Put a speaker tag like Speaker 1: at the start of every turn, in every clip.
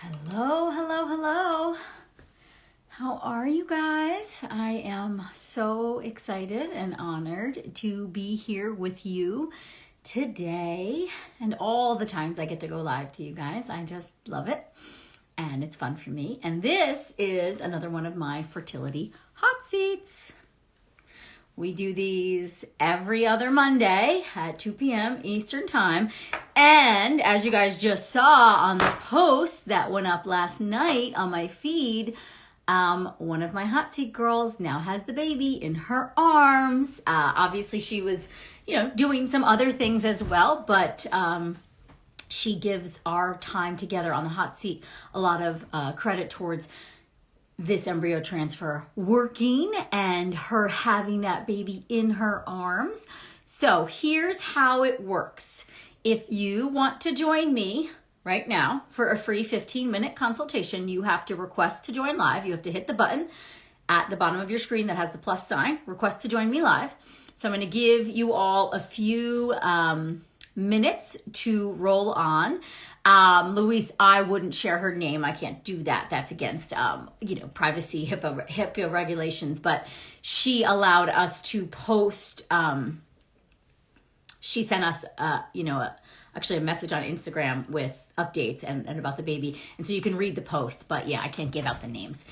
Speaker 1: Hello, hello, hello. How are you guys? I am so excited and honored to be here with you today and all the times I get to go live to you guys. I just love it and it's fun for me. And this is another one of my fertility hot seats. We do these every other Monday at 2 p.m. Eastern Time. And as you guys just saw on the post that went up last night on my feed, one of my hot seat girls now has the baby in her arms. Obviously, she was, doing some other things as well, but she gives our time together on the hot seat a lot of credit towards this embryo transfer working and her having that baby in her arms. So here's how it works. If you want to join me right now for a free 15-minute consultation, you have to request to join live. You have to hit the button at the bottom of your screen that has the plus sign, request to join me live. So I'm going to give you all a few minutes to roll on. Louise, I wouldn't share her name. I can't do that. That's against, privacy, HIPAA regulations. But she allowed us to post. She sent us, actually a message on Instagram with updates and about the baby. And so you can read the post. But yeah, I can't give out the names.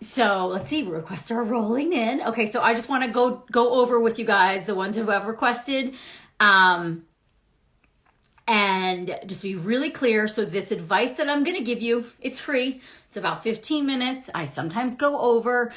Speaker 1: So let's see, requests are rolling in. Okay, so I just want to go over with you guys the ones who have requested. And just be really clear. So this advice that I'm going to give you, it's free. It's about 15 minutes. I sometimes go over,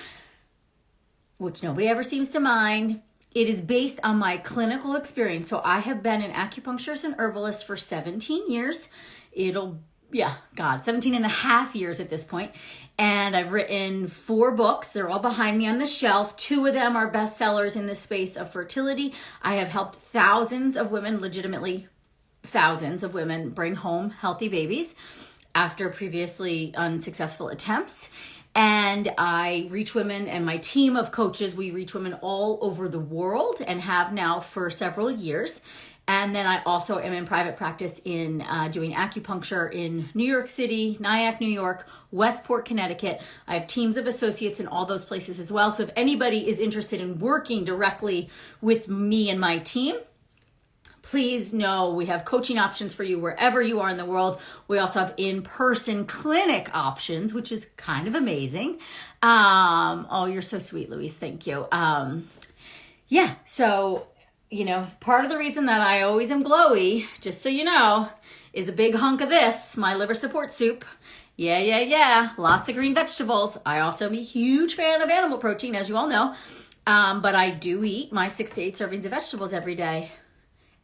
Speaker 1: which nobody ever seems to mind. It is based on my clinical experience. So I have been an acupuncturist and herbalist for 17 years. 17 and a half years at this point. And I've written 4 books. They're all behind me on the shelf. 2 of them are bestsellers in the space of fertility. I have helped thousands of women, legitimately thousands of women, bring home healthy babies after previously unsuccessful attempts. And I reach women, and my team of coaches, we reach women all over the world and have now for several years. And then I also am in private practice in doing acupuncture in New York City, Nyack, New York, Westport, Connecticut. I have teams of associates in all those places as well. So if anybody is interested in working directly with me and my team, please know we have coaching options for you wherever you are in the world. We also have in-person clinic options, which is kind of amazing. Oh, you're so sweet, Louise. Thank you. So, part of the reason that I always am glowy, just so you know, is a big hunk of this, my liver support soup. Yeah. Lots of green vegetables. I also am a huge fan of animal protein, as you all know. But I do eat my 6 to 8 servings of vegetables every day.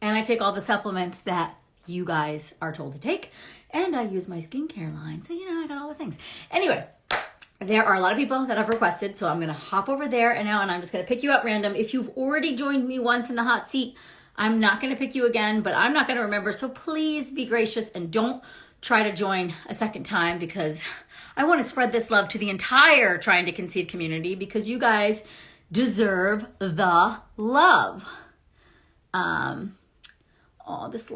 Speaker 1: And I take all the supplements that you guys are told to take. And I use my skincare line. So, I got all the things. Anyway, there are a lot of people that have requested. So I'm going to hop over there and I'm just going to pick you at random. If you've already joined me once in the hot seat, I'm not going to pick you again, but I'm not going to remember. So please be gracious and don't try to join a second time, because I want to spread this love to the entire Trying to Conceive community, because you guys deserve the love. This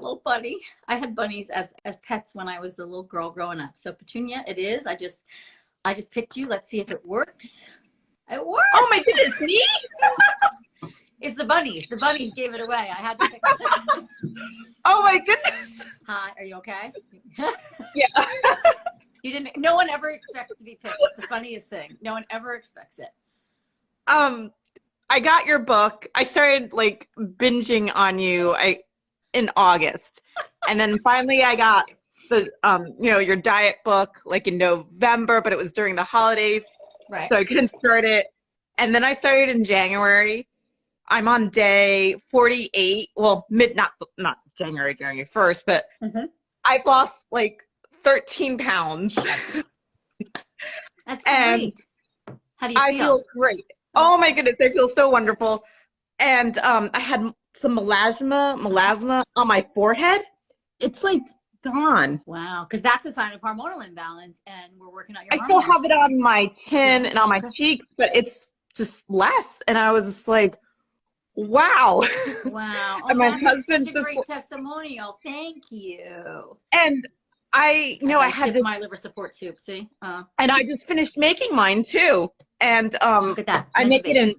Speaker 1: little bunny. I had bunnies as pets when I was a little girl growing up. So Petunia, it is. I just picked you. Let's see if it works. It worked.
Speaker 2: Oh my goodness, me?
Speaker 1: It's the bunnies. The bunnies gave it away. I had to pick it.
Speaker 2: Oh my goodness.
Speaker 1: Hi, are you okay?
Speaker 2: Yeah.
Speaker 1: You didn't. No one ever expects to be picked. It's the funniest thing. No one ever expects it.
Speaker 2: I got your book. I started binging on you in August. And then finally I got the your diet book in November, but it was during the holidays.
Speaker 1: Right.
Speaker 2: So I couldn't start it. And then I started in January. I'm on day 48. Well, not January 1st, but I've lost 13 pounds.
Speaker 1: That's great. How do you feel?
Speaker 2: I feel great. Oh my goodness, I feel so wonderful. And I had some melasma on my forehead. It's gone.
Speaker 1: Wow, because that's a sign of hormonal imbalance, and we're working on your
Speaker 2: I still
Speaker 1: hormones.
Speaker 2: have it on my chin and on my cheeks, but it's just less. And I was just Wow.
Speaker 1: Wow. Oh,
Speaker 2: And my
Speaker 1: that's like such
Speaker 2: husband
Speaker 1: a
Speaker 2: before,
Speaker 1: great testimonial. Thank you.
Speaker 2: and
Speaker 1: As
Speaker 2: I
Speaker 1: I
Speaker 2: had
Speaker 1: sip
Speaker 2: this,
Speaker 1: my liver support soup, see?
Speaker 2: and I just finished making mine too. And
Speaker 1: Look at that.
Speaker 2: I
Speaker 1: Meant to
Speaker 2: make it
Speaker 1: be.
Speaker 2: in,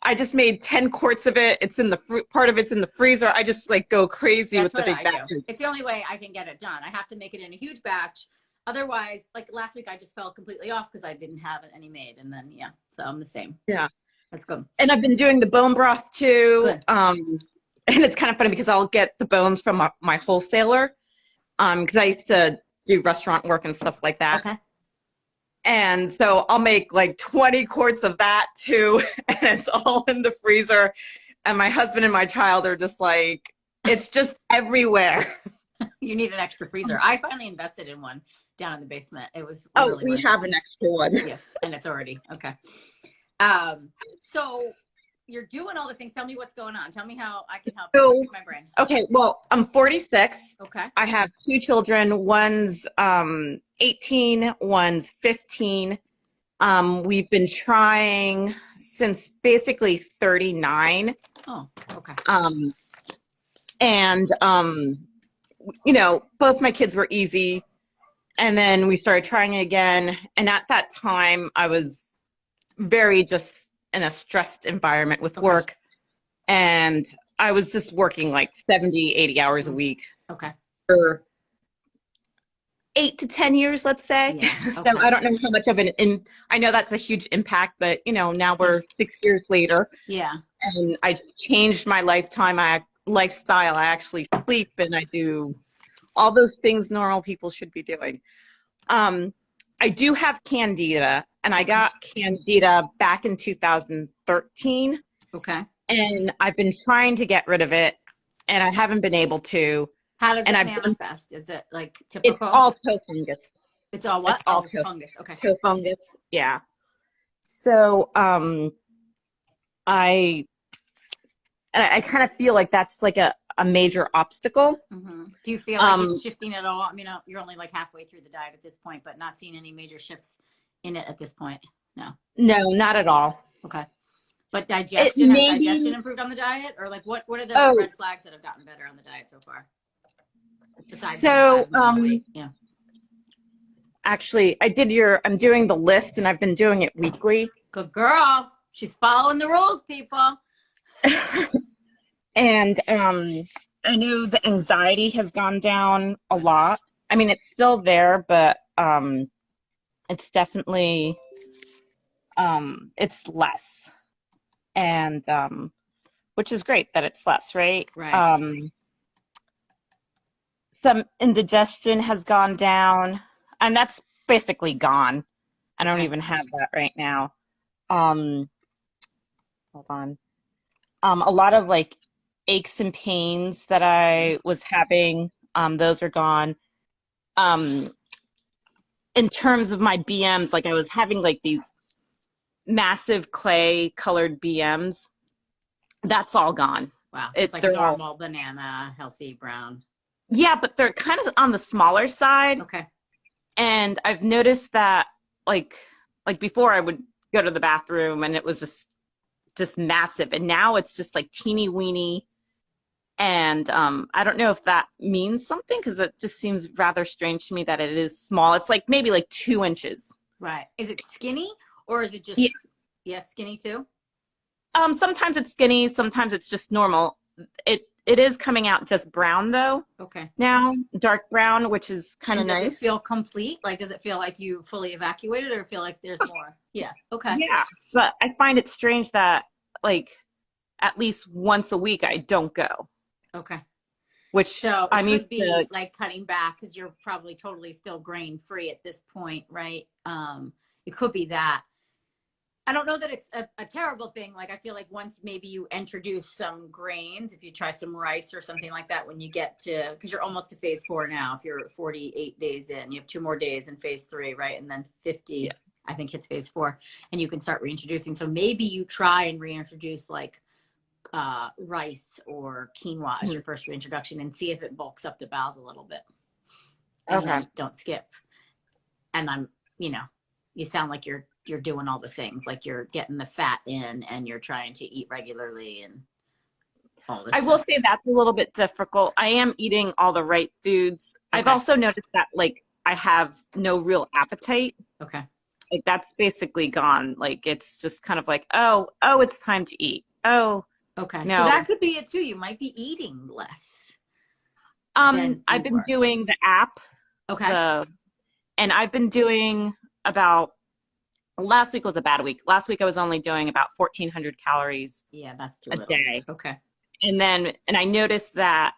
Speaker 2: I just made 10 quarts of it. It's in the fruit, part of it's in the freezer. I just like go crazy
Speaker 1: That's
Speaker 2: with the
Speaker 1: what
Speaker 2: big
Speaker 1: I do.
Speaker 2: batches.
Speaker 1: It's the only way I can get it done. I have to make it in a huge batch. Otherwise, like last week, I just fell completely off because I didn't have any made. And then, yeah, so I'm the same.
Speaker 2: Yeah.
Speaker 1: That's good.
Speaker 2: And I've been doing the bone broth too.
Speaker 1: Good.
Speaker 2: And it's kind of funny because I'll get the bones from my wholesaler. Because I used to do restaurant work and stuff like that.
Speaker 1: Okay.
Speaker 2: And so I'll make like 20 quarts of that too. And it's all in the freezer. And my husband and my child are just like, it's just everywhere.
Speaker 1: You need an extra freezer. I finally invested in one down in the basement. It was
Speaker 2: Oh,
Speaker 1: really
Speaker 2: we
Speaker 1: worth
Speaker 2: have
Speaker 1: it.
Speaker 2: an extra one.
Speaker 1: Yeah, and it's already okay. So you're doing all the things. Tell me what's going on. Tell me how I can help you. Pick my brain.
Speaker 2: Okay, well, I'm 46.
Speaker 1: Okay.
Speaker 2: I have 2 children. One's 18, one's 15. We've been trying since basically 39.
Speaker 1: Oh, okay.
Speaker 2: And you know, both my kids were easy. And then we started trying again. And at that time, I was very just in a stressed environment with work. And I was just working like 70, 80 hours a week.
Speaker 1: Okay.
Speaker 2: For 8 to 10 years, let's say.
Speaker 1: Yeah.
Speaker 2: So
Speaker 1: Okay.
Speaker 2: I don't know how much of an, I know that's a huge impact, but you know, now we're 6 years later.
Speaker 1: Yeah.
Speaker 2: And I changed my lifestyle. I actually sleep and I do all those things normal people should be doing. I do have candida, and I got candida back in 2013.
Speaker 1: Okay.
Speaker 2: And I've been trying to get rid of it, and I haven't been able to.
Speaker 1: How does it
Speaker 2: And
Speaker 1: manifest? Is it like
Speaker 2: It's
Speaker 1: typical?
Speaker 2: all toe fungus.
Speaker 1: It's all what?
Speaker 2: It's all
Speaker 1: fungus. Okay.
Speaker 2: toe fungus. Yeah. So I kind of feel like that's like a major obstacle.
Speaker 1: Mm-hmm. Do you feel like it's shifting at all? I mean, you're only like halfway through the diet at this point, but not seeing any major shifts in it at this point. No.
Speaker 2: No, not at all.
Speaker 1: Okay. But digestion, has digestion improved on the diet? Or like what are the red flags that have gotten better on the diet so far? Besides yeah.
Speaker 2: Actually, I'm doing the list and I've been doing it weekly.
Speaker 1: Good girl. She's following the rules, people.
Speaker 2: And I know the anxiety has gone down a lot. I mean, it's still there, but it's definitely it's less. And which is great that it's less, right?
Speaker 1: Right.
Speaker 2: Some indigestion has gone down, and that's basically gone. I don't even have that right now. Hold on. A lot of like aches and pains that I was having, those are gone. In terms of my BMs, like I was having like these massive clay colored BMs. That's all gone.
Speaker 1: Wow. So it's like normal banana, healthy brown.
Speaker 2: Yeah, but they're kind of on the smaller side.
Speaker 1: Okay.
Speaker 2: And I've noticed that like before I would go to the bathroom and it was just massive. And now it's just like teeny weeny. And I don't know if that means something because it just seems rather strange to me that it is small. It's like maybe like 2 inches.
Speaker 1: Right. Is it skinny or is it just skinny too?
Speaker 2: Sometimes it's skinny, sometimes it's just normal. It is coming out just brown though.
Speaker 1: Okay.
Speaker 2: Now, dark brown, which is kind of nice.
Speaker 1: Does it feel complete? Like, does it feel like you fully evacuated or feel like there's more? Yeah. Okay.
Speaker 2: Yeah. But I find it strange that like at least once a week I don't go.
Speaker 1: Okay.
Speaker 2: Which
Speaker 1: so
Speaker 2: I
Speaker 1: could be like cutting back because you're probably totally still grain free at this point, right? It could be that. I don't know that it's a terrible thing. Like, I feel like once maybe you introduce some grains, if you try some rice or something like that, when you get to, because you're almost to phase 4 now, if you're 48 days in, you have 2 more days in phase 3, right? And then 50, I think hits phase 4, and you can start reintroducing. So maybe you try and reintroduce like rice or quinoa as your first reintroduction and see if it bulks up the bowels a little bit. And then don't skip. And you sound like you're doing all the things, like you're getting the fat in and you're trying to eat regularly and all this
Speaker 2: I will
Speaker 1: stuff.
Speaker 2: say that's a little bit difficult. I am eating all the right foods.
Speaker 1: Okay.
Speaker 2: I've also noticed that like I have no real appetite.
Speaker 1: Okay.
Speaker 2: Like that's basically gone. Like it's just kind of like, oh, it's time to eat. Oh,
Speaker 1: Okay. So
Speaker 2: no.
Speaker 1: that could be it too. You might be eating less than
Speaker 2: I've
Speaker 1: you
Speaker 2: been
Speaker 1: were.
Speaker 2: doing the app,
Speaker 1: Okay.
Speaker 2: and I've been doing about, last week was a bad week. Last week I was only doing about 1,400 calories
Speaker 1: Yeah, that's too
Speaker 2: a
Speaker 1: little.
Speaker 2: day.
Speaker 1: Okay.
Speaker 2: And I noticed that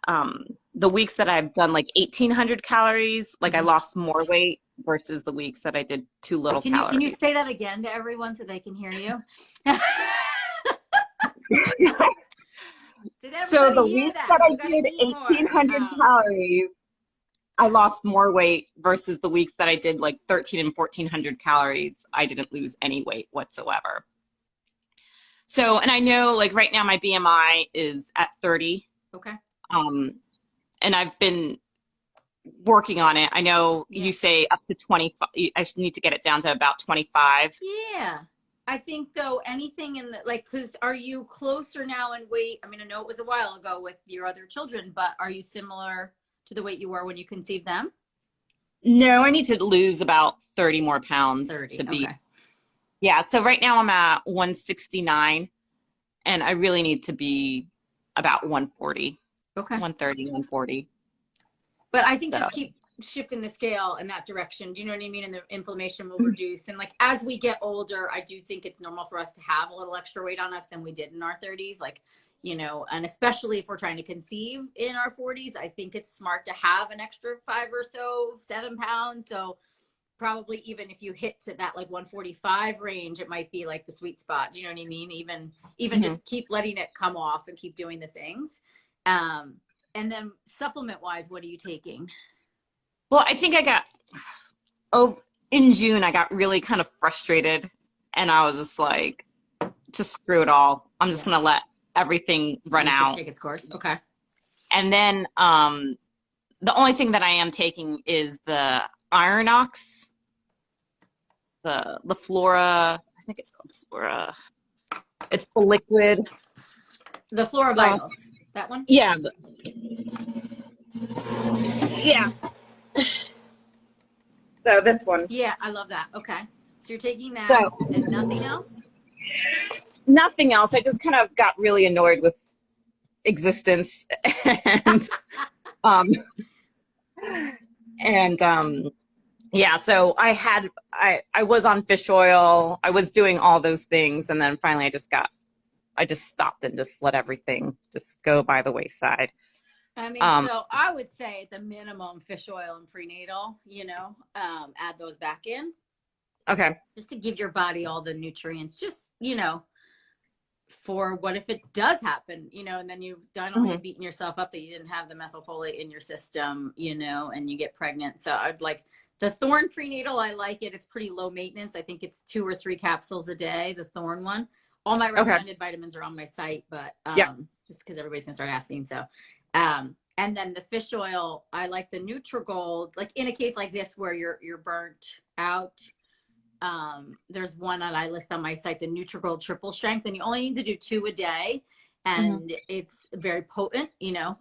Speaker 2: the weeks that I've done like 1,800 calories, like I lost more weight versus the weeks that I did too little
Speaker 1: Can you
Speaker 2: calories.
Speaker 1: say that again to everyone so they can hear you? Did
Speaker 2: So the
Speaker 1: everybody hear
Speaker 2: weeks
Speaker 1: that?
Speaker 2: that I
Speaker 1: You gotta
Speaker 2: did
Speaker 1: eat more.
Speaker 2: 1,800 calories, I lost more weight versus the weeks that I did like 13 and 1,400 calories. I didn't lose any weight whatsoever. So, and I know like right now my BMI is at 30.
Speaker 1: Okay.
Speaker 2: And I've been working on it. I know you say up to 25. I need to get it down to about 25.
Speaker 1: Yeah. I think though anything in the like, because are you closer now in weight? I mean, I know it was a while ago with your other children, but are you similar to the weight you were when you conceived them?
Speaker 2: No, I need to lose about 30 more pounds
Speaker 1: 30.
Speaker 2: to be.
Speaker 1: Okay.
Speaker 2: Yeah. So right now I'm at 169, and I really need to be about 140,
Speaker 1: Okay.
Speaker 2: 130, 140.
Speaker 1: But I think
Speaker 2: So.
Speaker 1: just keep shifting the scale in that direction. Do you know what I mean? And the inflammation will reduce. And like as we get older, I do think it's normal for us to have a little extra weight on us than we did in our 30s. Like, you know, and especially if we're trying to conceive in our 40s, I think it's smart to have an extra 5 or so, 7 pounds. So probably even if you hit to that like 145 range, it might be like the sweet spot. Do you know what I mean? Even just keep letting it come off and keep doing the things. And then supplement wise, what are you taking?
Speaker 2: Well, I think I got, in June, I got really kind of frustrated, and I was just like, just screw it all. I'm just going to let everything run out.
Speaker 1: Take its course. Okay.
Speaker 2: And then the only thing that I am taking is the Iron Ox, the Flora, I think it's called Flora. It's the liquid.
Speaker 1: The Flora Vitals. That one?
Speaker 2: Yeah. Yeah. So this one.
Speaker 1: Yeah, I love that. Okay. So you're taking that and nothing else?
Speaker 2: Nothing else. I just kind of got really annoyed with existence um yeah, so I was on fish oil. I was doing all those things, and then finally I just stopped and just let everything just go by the wayside.
Speaker 1: I mean, so I would say at the minimum fish oil and prenatal, you know, add those back in.
Speaker 2: Okay.
Speaker 1: Just to give your body all the nutrients, just, you know, for what if it does happen, you know, and then you don't only beating yourself up that you didn't have the methylfolate in your system, you know, and you get pregnant. So I'd like the Thorn prenatal. I like it. It's pretty low maintenance. I think it's 2 or 3 capsules a day, the Thorn one. All my recommended vitamins are on my site, but just because everybody's gonna start asking. So and then the fish oil, I like the Nutrigold, like in a case like this where you're burnt out. There's one that I list on my site, the Nutrigold triple strength, and you only need to do 2 a day, and it's very potent. You know,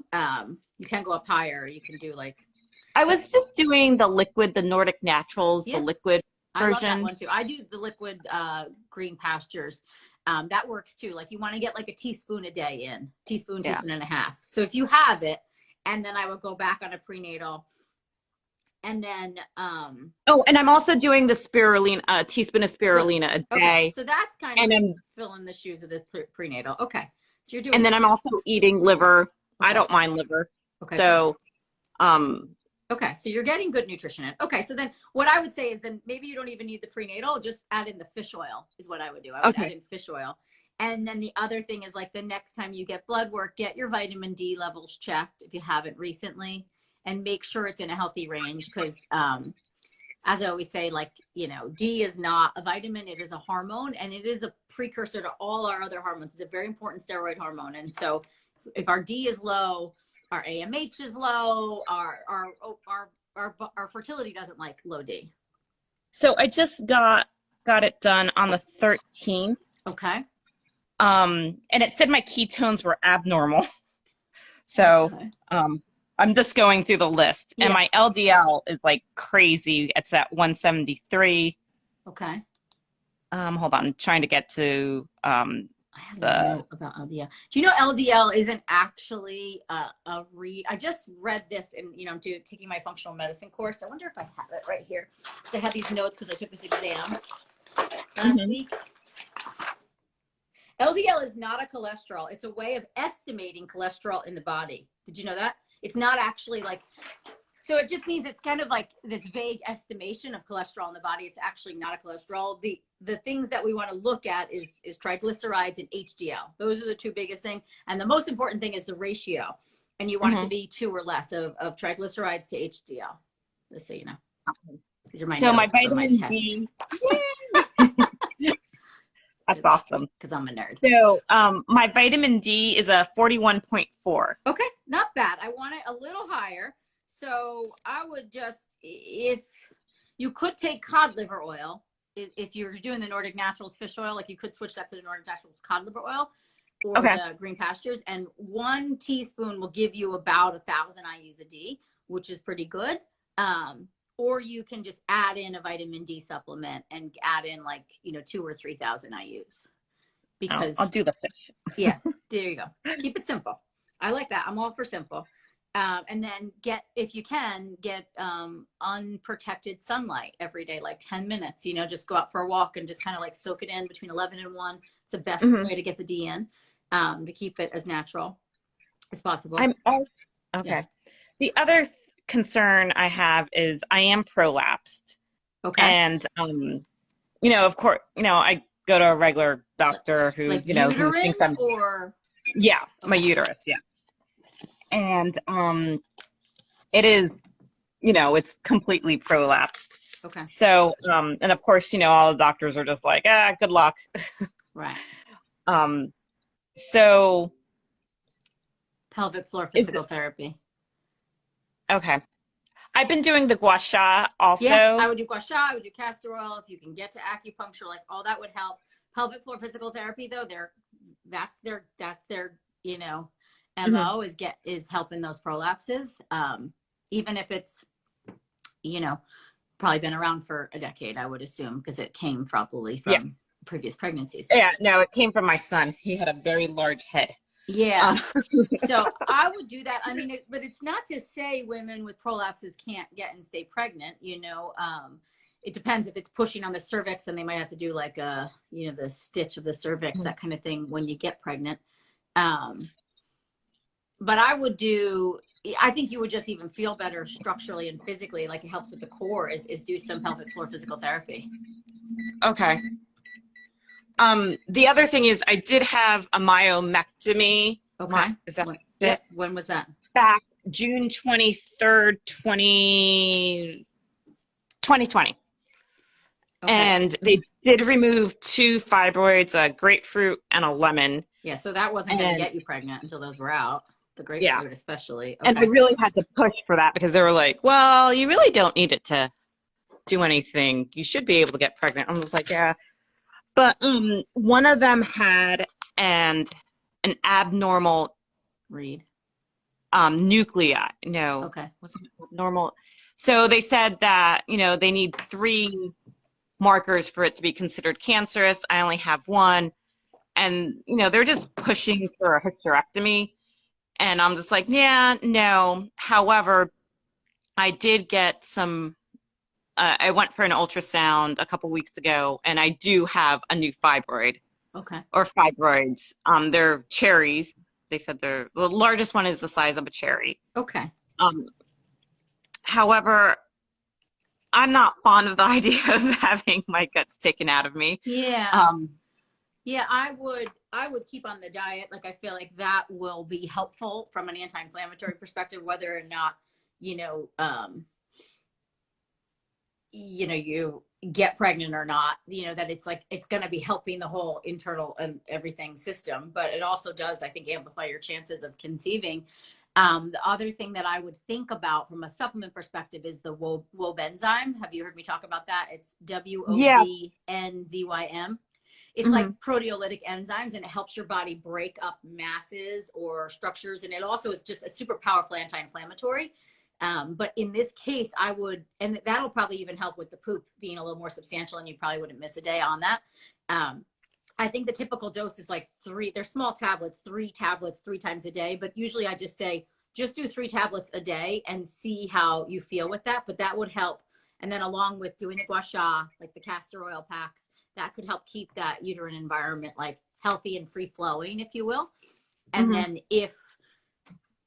Speaker 1: you can go up higher. You can do like.
Speaker 2: I was just doing the liquid, the Nordic Naturals, the liquid version.
Speaker 1: I love that one too. I do the liquid green pastures. That works too. Like you want to get like a teaspoon a day in, teaspoon and a half. So if you have it, and then I would go back on a prenatal. And then
Speaker 2: and I'm also doing the spirulina, a teaspoon of spirulina a day.
Speaker 1: Okay, so that's kind of filling the shoes of the prenatal. Okay, so you're doing.
Speaker 2: And then I'm also eating liver. Okay. I don't mind liver. Okay. So,
Speaker 1: okay, so you're getting good nutrition in. Okay, so then what I would say is then maybe you don't even need the prenatal. Just add in the fish oil is what I would do. I would add in fish oil. And then the other thing is like the next time you get blood work, get your vitamin D levels checked if you haven't recently. And make sure it's in a healthy range because, as I always say, like, you know, D is not a vitamin. It is a hormone, and it is a precursor to all our other hormones. It's a very important steroid hormone. And so if our D is low, our AMH is low, our fertility doesn't like low D.
Speaker 2: So I just got it done on the 13th.
Speaker 1: Okay.
Speaker 2: And it said my ketones were abnormal. So
Speaker 1: Okay.
Speaker 2: I'm just going through the list. And
Speaker 1: Yeah.
Speaker 2: my LDL is like crazy. It's at 173.
Speaker 1: Okay.
Speaker 2: Hold on, I'm trying to get to
Speaker 1: I have
Speaker 2: the
Speaker 1: a note about LDL. Do you know LDL isn't actually a read? I just read this in, I'm taking my functional medicine course. I wonder if I have it right here. Because I have these notes because I took this exam last week. LDL is not a cholesterol. It's a way of estimating cholesterol in the body. Did you know that? It's not actually like, so it just means it's kind of like this vague estimation of cholesterol in the body. It's actually not a cholesterol. The things that we want to look at is triglycerides and HDL. Those are the two biggest things. And the most important thing is the ratio. And you want it to be 2 or less of triglycerides to HDL, just so you know. These are my
Speaker 2: so my
Speaker 1: notes for my
Speaker 2: vitamin
Speaker 1: test.
Speaker 2: D. That's awesome.
Speaker 1: Because I'm a nerd.
Speaker 2: So my vitamin D is a 41.4.
Speaker 1: Okay, not bad. I want it a little higher. So I would just, if you could take cod liver oil, if you're doing the Nordic Naturals fish oil, like you could switch that to the Nordic Naturals cod liver oil or the green pastures, and 1 teaspoon will give you about 1,000 IUs a D, which is pretty good. Or you can just add in a vitamin D supplement and add in 2,000 or 3,000 IUs. Because
Speaker 2: I'll do the fish.
Speaker 1: Yeah, there you go. Keep it simple. I like that. I'm all for simple. And then if you can, get unprotected sunlight every day, like 10 minutes, just go out for a walk and just kind of soak it in between 11 and 1. It's the best way to get the D in, to keep it as natural as possible.
Speaker 2: Okay.
Speaker 1: Yeah.
Speaker 2: The other concern I have is I am prolapsed.
Speaker 1: Okay.
Speaker 2: And, of course, I go to a regular doctor who, who thinks I'm, my uterus. Yeah. And, it is, it's completely prolapsed.
Speaker 1: Okay.
Speaker 2: So, and of course, all the doctors are just like, good luck.
Speaker 1: Right.
Speaker 2: So
Speaker 1: pelvic floor physical therapy.
Speaker 2: Okay. I've been doing the gua sha also.
Speaker 1: Yeah, I would do gua sha, I would do castor oil. If you can get to acupuncture, all that would help. Pelvic floor physical therapy, though, that's their MO is helping those prolapses. Even if it's, probably been around for a decade, I would assume, because it came probably from previous pregnancies.
Speaker 2: Yeah, no, it came from my son. He had a very large head.
Speaker 1: Yeah. So I would do that. I mean, but it's not to say women with prolapses can't get and stay pregnant. It depends if it's pushing on the cervix, and they might have to do the stitch of the cervix, that kind of thing when you get pregnant. But I think you would just even feel better structurally and physically, it helps with the core, is do some pelvic floor physical therapy.
Speaker 2: Okay. The other thing is I did have a myomectomy.
Speaker 1: Okay.
Speaker 2: Is that
Speaker 1: when was that?
Speaker 2: Back June 23rd, 2020. Okay. And they did remove 2 fibroids, a grapefruit and a lemon.
Speaker 1: Yeah, so that wasn't going to get you pregnant until those were out. The grapefruit especially. Okay.
Speaker 2: And I really had to push for that because they were like, well, you really don't need it to do anything. You should be able to get pregnant. I was like, yeah. But one of them had an abnormal
Speaker 1: read.
Speaker 2: Nuclei. No.
Speaker 1: Okay.
Speaker 2: What's normal? So they said that, they need 3 markers for it to be considered cancerous. I only have 1. And, they're just pushing for a hysterectomy. And I'm just like, yeah, no. However, I did get some, I went for an ultrasound a couple weeks ago, and I do have a new fibroid.
Speaker 1: Okay.
Speaker 2: Or fibroids. They're cherries. They said the largest one is the size of a cherry.
Speaker 1: Okay.
Speaker 2: However, I'm not fond of the idea of having my guts taken out of me.
Speaker 1: Yeah. Yeah, I would keep on the diet. I feel like that will be helpful from an anti-inflammatory perspective, whether or not, you get pregnant or not, that it's going to be helping the whole internal and everything system, but it also does, I think, amplify your chances of conceiving. The other thing that I would think about from a supplement perspective is the WOB enzyme. Have you heard me talk about that? It's WOBNZYM. it's
Speaker 2: Hmm.
Speaker 1: like proteolytic enzymes, and it helps your body break up masses or structures. And it also is just a super powerful anti-inflammatory. But in this case, I would, and that'll probably even help with the poop being a little more substantial, and you probably wouldn't miss a day on that. I think the typical dose is like 3, they're small tablets, 3 tablets 3 times a day. But usually I just say, just do 3 tablets a day and see how you feel with that. But that would help. And then along with doing the gua sha, like the castor oil packs, that could help keep that uterine environment like healthy and free flowing, if you will. And
Speaker 2: Hmm.
Speaker 1: then if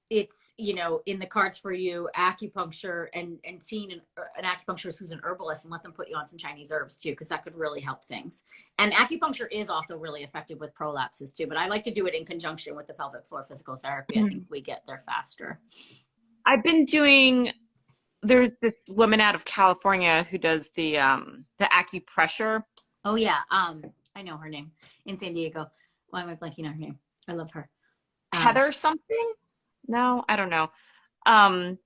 Speaker 1: it's, in the cards for you, acupuncture, and seeing an acupuncturist who's an herbalist, and let them put you on some Chinese herbs too, because that could really help things. And acupuncture is also really effective with prolapses too, but I like to do it in conjunction with the pelvic floor physical therapy. I think we get there faster.
Speaker 2: I've been doing, there's this woman out of California who does the acupressure.
Speaker 1: Oh yeah. I know her name, in San Diego. Why am I blanking on her name? I love her.
Speaker 2: Heather something? No, I don't know. Um,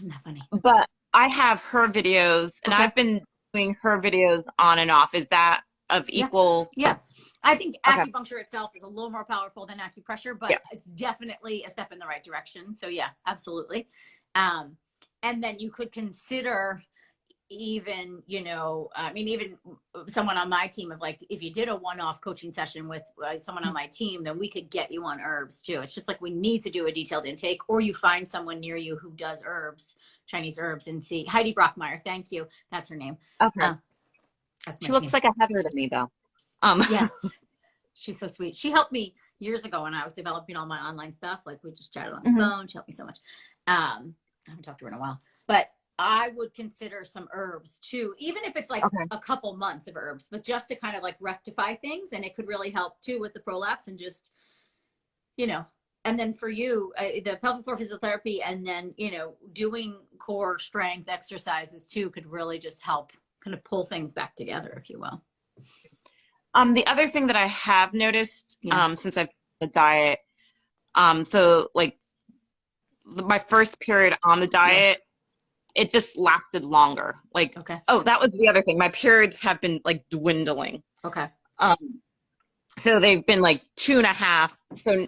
Speaker 1: Not funny.
Speaker 2: but I have her videos, and
Speaker 1: Okay.
Speaker 2: I've been doing her videos on and off. Is that of equal?
Speaker 1: Yeah. I think
Speaker 2: Okay.
Speaker 1: acupuncture itself is a little more powerful than acupressure, but
Speaker 2: Yeah.
Speaker 1: it's definitely a step in the right direction. So yeah, absolutely. And then you could consider even, even someone on my team, of like, if you did a one-off coaching session with someone on my team, then we could get you on herbs too. It's just like, we need to do a detailed intake, or you find someone near you who does herbs, Chinese herbs, and see. Heidi Brockmeyer. Thank you. That's her name.
Speaker 2: Okay.
Speaker 1: That's
Speaker 2: She looks like a Heather to me, though.
Speaker 1: Yes. She's so sweet. She helped me years ago when I was developing all my online stuff. Like, we just chatted on the phone. She helped me so much. I haven't talked to her in a while, but I would consider some herbs too, even if it's like a couple months of herbs, but just to kind of like rectify things. And it could really help too with the prolapse, and just, and then for you, the pelvic floor physical therapy, and then, doing core strength exercises too, could really just help kind of pull things back together, if you will.
Speaker 2: The other thing that I have noticed, since I've been on the diet, so like my first period on the diet, it just lasted longer. Like, oh, that was the other thing. My periods have been like dwindling.
Speaker 1: Okay.
Speaker 2: So they've been like 2.5. So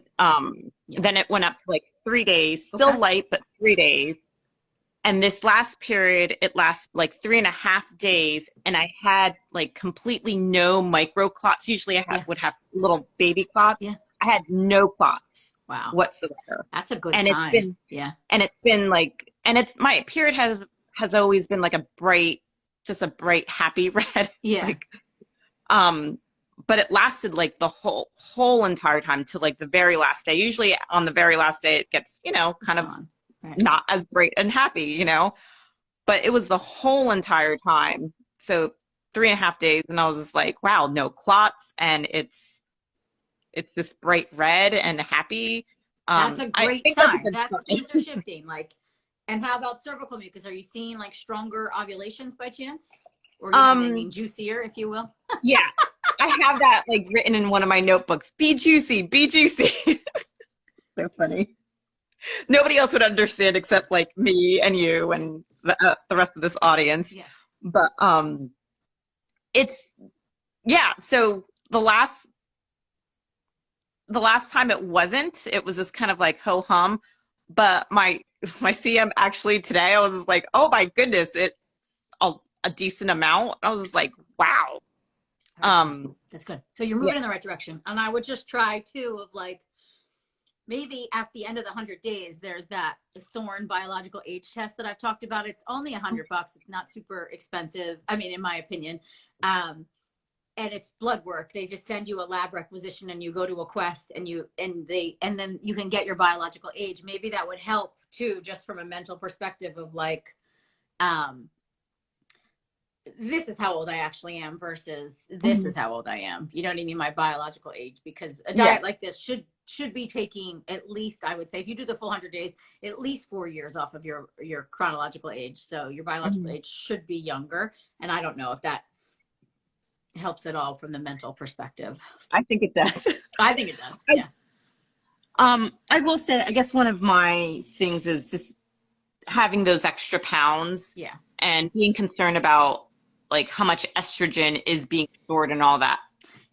Speaker 2: then it went up to like 3 days, still light, but 3 days. And this last period, it lasted like 3.5 days, and I had like completely no micro clots. Usually I would have little baby clots.
Speaker 1: Yeah.
Speaker 2: I had no clots.
Speaker 1: Wow.
Speaker 2: Whatsoever.
Speaker 1: That's a good
Speaker 2: sign.
Speaker 1: And
Speaker 2: it's been like, and it's, my period has always been like a bright, happy red.
Speaker 1: Yeah.
Speaker 2: Like, but it lasted like the whole entire time to like the very last day. Usually on the very last day, it gets, kind of not as bright and happy, but it was the whole entire time. So 3.5 days. And I was just like, wow, no clots. And it's this bright red and happy.
Speaker 1: That's a great sign. Things are shifting. Like, and how about cervical mucus? Are you seeing like stronger ovulations by chance? Or I mean juicier, if you will?
Speaker 2: Yeah. I have that like written in one of my notebooks. Be juicy, be juicy. So funny. Nobody else would understand except like me and you and the rest of this audience.
Speaker 1: Yes.
Speaker 2: But so the last time it was just kind of like ho hum. But my CM actually today, I was just like, oh my goodness, it's a decent amount. I was just like, wow.
Speaker 1: That's good. So you're moving in the right direction. And I would just try too, of like, maybe at the end of the 100 days, there's that Thorne biological age test that I've talked about. It's only $100. It's not super expensive. I mean, in my opinion. And it's blood work. They just send you a lab requisition, and you go to a Quest, and then you can get your biological age. Maybe that would help too, just from a mental perspective of like, this is how old I actually am versus this is how old I am. You know what I mean? My biological age, because a diet like this should be taking at least, I would say, if you do the full 100 days, at least 4 years off of your chronological age. So your biological age should be younger. And I don't know if that helps at all from the mental perspective.
Speaker 2: I think it does.
Speaker 1: I think it does. Yeah.
Speaker 2: I will say, I guess one of my things is just having those extra pounds.
Speaker 1: Yeah.
Speaker 2: And being concerned about like how much estrogen is being stored and all that.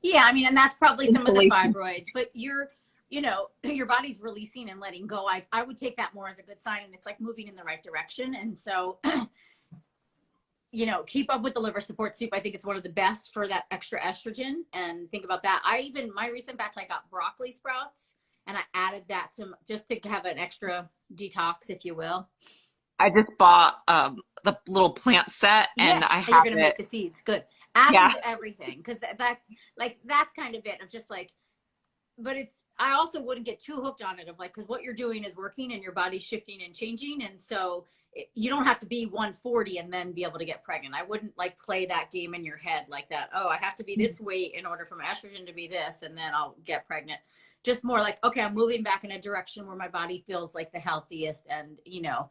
Speaker 1: Yeah, I mean, and that's probably some of the
Speaker 2: insulation.
Speaker 1: fibroids, but you know, your body's releasing and letting go. I would take that more as a good sign, and it's like moving in the right direction. And so, you know, keep up with the liver support soup. I think it's one of the best for that extra estrogen. And think about that. My recent batch, I got broccoli sprouts and I added that to just to have an extra detox, if you will.
Speaker 2: I just bought the little plant set and
Speaker 1: Yeah,
Speaker 2: I
Speaker 1: you're
Speaker 2: have
Speaker 1: gonna
Speaker 2: it.
Speaker 1: make the seeds. Good. Add them
Speaker 2: Yeah.
Speaker 1: to everything because that's kind of it of just like, but I also wouldn't get too hooked on it of like, because what you're doing is working and your body's shifting and changing. And so you don't have to be 140 and then be able to get pregnant. I wouldn't like play that game in your head like that. Oh, I have to be this weight in order for my estrogen to be this, and then I'll get pregnant. Just more like, okay, I'm moving back in a direction where my body feels like the healthiest and, you know,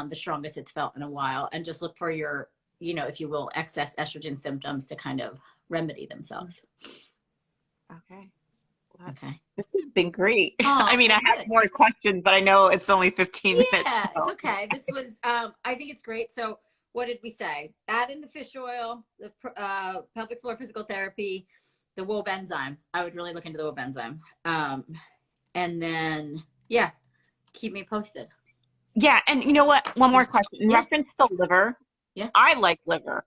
Speaker 1: the strongest it's felt in a while. And just look for your, you know, if you will, excess estrogen symptoms to kind of remedy themselves.
Speaker 2: Okay.
Speaker 1: Okay.
Speaker 2: This has been great.
Speaker 1: Oh,
Speaker 2: I mean, I have
Speaker 1: good.
Speaker 2: more questions, but I know it's only 15 minutes.
Speaker 1: Yeah,
Speaker 2: So.
Speaker 1: it's okay. This was, I think it's great. So what did we say? Add in the fish oil, the pelvic floor physical therapy, the WOB enzyme. I would really look into the WOB enzyme. And then, yeah, keep me posted.
Speaker 2: Yeah, and you know what? One more question. In reference to liver,
Speaker 1: yeah,
Speaker 2: I like liver.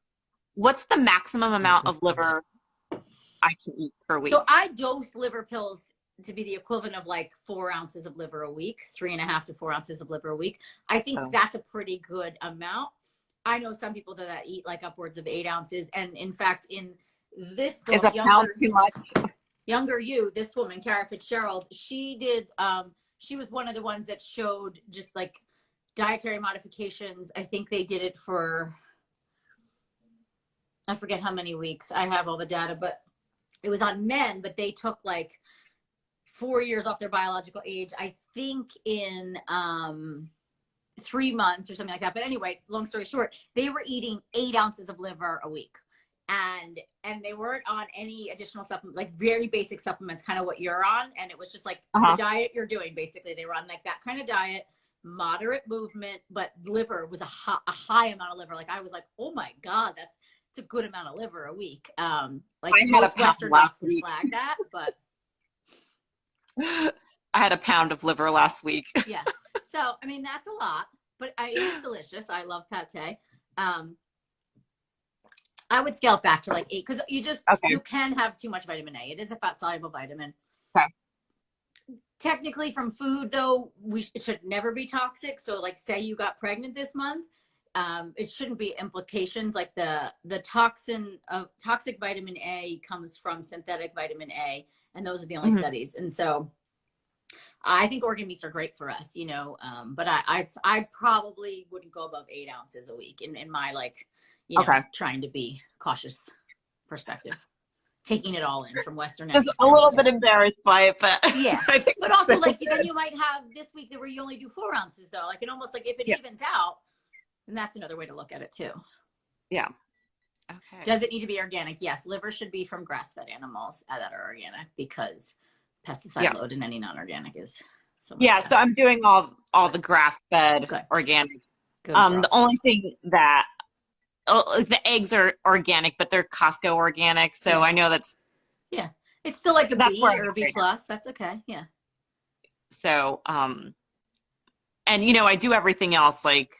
Speaker 2: What's the maximum amount of liver I can eat per week?
Speaker 1: So I dose liver pills to be the equivalent of like 4 ounces of liver a week, 3.5 to 4 ounces of liver a week. I think that's a pretty good amount. I know some people that eat like upwards of 8 ounces. And in fact, in this book, Younger You, this woman, Cara Fitzgerald, she did, she was one of the ones that showed just like dietary modifications. I think they did it for, I forget how many weeks. I have all the data, but it was on men, but they took like 4 years off their biological age, I think in 3 months or something like that. But anyway, long story short, they were eating 8 ounces of liver a week. And they weren't on any additional supplement, like very basic supplements, kind of what you're on. And it was just like the diet you're doing, basically. They were on like that kind of diet, moderate movement, but liver was a high amount of liver. Like I was like, oh my God, it's a good amount of liver a week. Like most Western docs would flag that, but
Speaker 2: I had a pound of liver last week.
Speaker 1: Yeah. So, I mean, that's a lot, but it's delicious. I love pate. I would scale it back to like 8 because you can have too much vitamin A. It is a fat soluble vitamin.
Speaker 2: Okay.
Speaker 1: Technically from food though, it should never be toxic. So like say you got pregnant this month, it shouldn't be implications like the toxic vitamin A comes from synthetic vitamin A, and those are the only studies. And so I think organ meats are great for us, you know, but I probably wouldn't go above 8 ounces a week in my like, you know, trying to be cautious perspective, taking it all in from Western.
Speaker 2: I'm a little bit embarrassed by it, but
Speaker 1: yeah. But also like then you might have this week where you only do 4 ounces though, like it almost like if it evens out, then that's another way to look at it too.
Speaker 2: Yeah. Okay.
Speaker 1: Does it need to be organic? Yes. Liver should be from grass-fed animals that are organic because pesticide load in any non-organic is
Speaker 2: so I'm doing all the grass-fed organic. The only thing that the eggs are organic, but they're Costco organic, so I know that's
Speaker 1: it's still like a B or a B plus. That's okay. Yeah.
Speaker 2: So and you know I do everything else like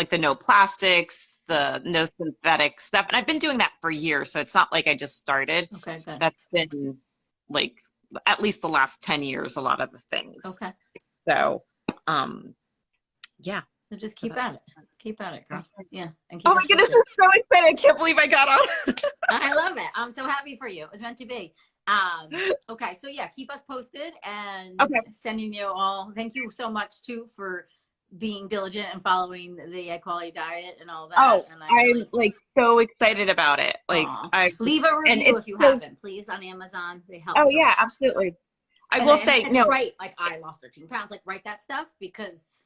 Speaker 2: the no plastics, the no synthetic stuff, and I've been doing that for years, so it's not like I just started.
Speaker 1: Okay, good.
Speaker 2: That's been like at least the last 10 years, a lot of the things.
Speaker 1: Okay.
Speaker 2: So,
Speaker 1: So just keep at it. Keep at it, girl. Yeah. And keep
Speaker 2: oh my goodness, I'm so excited. I can't believe I got on.
Speaker 1: I love it. I'm so happy for you. It was meant to be. Okay. So yeah, keep us posted and sending you all. Thank you so much too for being diligent and following the egg quality diet and all that.
Speaker 2: Oh, and I'm like so excited about it. Like
Speaker 1: leave a review if you haven't, please, on Amazon. They help.
Speaker 2: Oh yeah, absolutely. I will say
Speaker 1: right, like I lost 13 pounds, like write that stuff because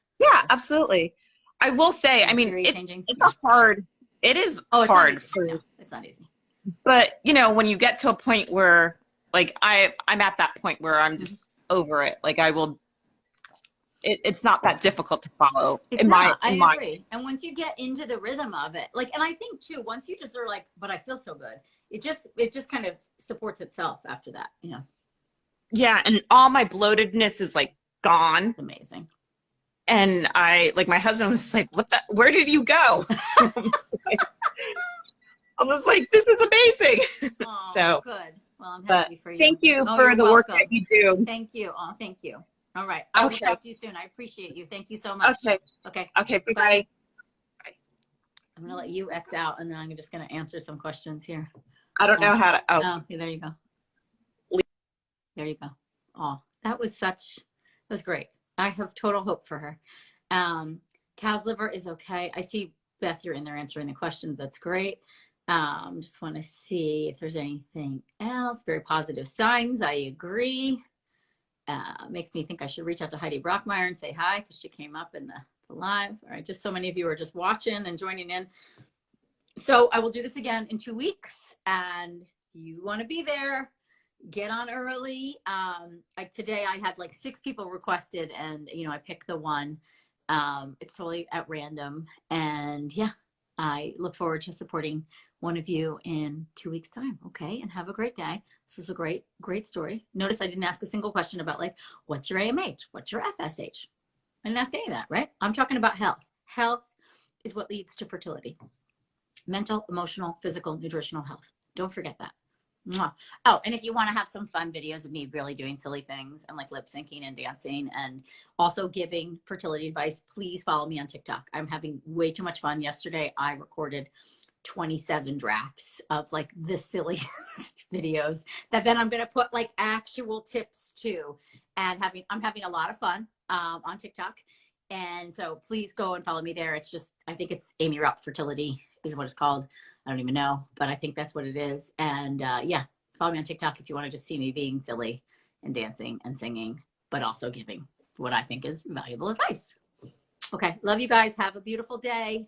Speaker 2: absolutely. I will say, I mean, it's hard. It is hard.
Speaker 1: It's not easy.
Speaker 2: But you know, when you get to a point where like I'm at that point where I'm just over it. Like I will it's not that difficult to follow
Speaker 1: It's
Speaker 2: in my
Speaker 1: not. I
Speaker 2: in my
Speaker 1: agree. And once you get into the rhythm of it, like, and I think too, once you just are like, but I feel so good, it just kind of supports itself after that. You know,
Speaker 2: yeah, and all my bloatedness is like gone.
Speaker 1: it's amazing.
Speaker 2: And I like my husband was like, "What the? Where did you go?" I was like, "This is amazing."
Speaker 1: Oh,
Speaker 2: So,
Speaker 1: good. Well, I'm
Speaker 2: but
Speaker 1: happy for you.
Speaker 2: thank you
Speaker 1: Oh,
Speaker 2: for
Speaker 1: you're
Speaker 2: the work that
Speaker 1: welcome.
Speaker 2: you do.
Speaker 1: Thank you. Oh, thank you. All right. I will
Speaker 2: Okay.
Speaker 1: talk to you soon. I appreciate you. Thank you so much.
Speaker 2: Okay.
Speaker 1: Okay.
Speaker 2: Okay.
Speaker 1: Bye.
Speaker 2: Bye.
Speaker 1: I'm going to let you X out, and then I'm just going to answer some questions here.
Speaker 2: I don't know how to. Oh,
Speaker 1: Oh, yeah, there you go. There you go. Oh, that was great. I have total hope for her. Cow's liver is okay. I see, Beth, you're in there answering the questions. That's great. Just want to see if there's anything else. Very positive signs. I agree. Makes me think I should reach out to Heidi Brockmeyer and say hi because she came up in the live. All right, just so many of you are just watching and joining in. So I will do this again in 2 weeks, and you want to be there, get on early. Today I had like 6 people requested, and I picked the one. It's totally at random, and yeah, I look forward to supporting one of you in 2 weeks time. Okay. And have a great day. This was a great story. Notice I didn't ask a single question about like, what's your AMH? What's your FSH? I didn't ask any of that, right? I'm talking about health. Health is what leads to fertility. Mental, emotional, physical, nutritional health. Don't forget that. Mwah. Oh, and if you want to have some fun videos of me really doing silly things and like lip syncing and dancing and also giving fertility advice, please follow me on TikTok. I'm having way too much fun. Yesterday, I recorded 27 drafts of like the silliest videos that then I'm going to put like actual tips to, and I'm having a lot of fun on TikTok. And so please go and follow me there. It's just, I think it's Amy Rupp Fertility is what it's called. I don't even know, but I think that's what it is. And yeah, follow me on TikTok if you want to just see me being silly and dancing and singing, but also giving what I think is valuable advice. Okay. Love you guys. Have a beautiful day.